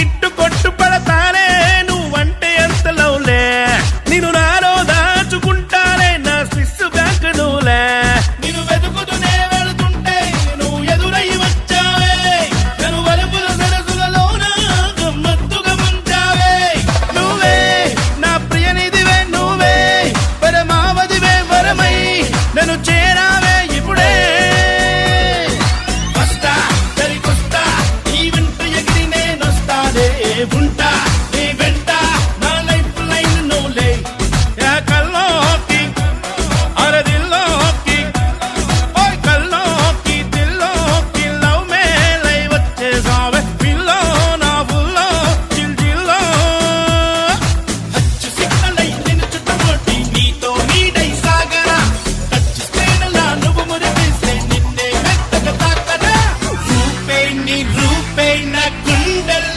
ఇట్టు కొట్టు పడతానే నువ్వంటే ఎంత లవ్లే నేను నాలో దాచుకుంటానే నా స్విస్ బ్యాంక్ నువ్వులే నేను వెతుకుతూనే వెళుతుంటే నువ్వు ఎదురై వచ్చావే నన్ను వలుపుల సరసులలోన గమ్మత్తుగా ముంచావే నువ్వే నా ప్రియనిధివే నువ్వే పరమావధివే వరమై నన్ను చేరావే ఇప్పుడే వస్తా సరికొస్తా ఈ వెంట ఎగిరి నేనొస్తానే ఉంటా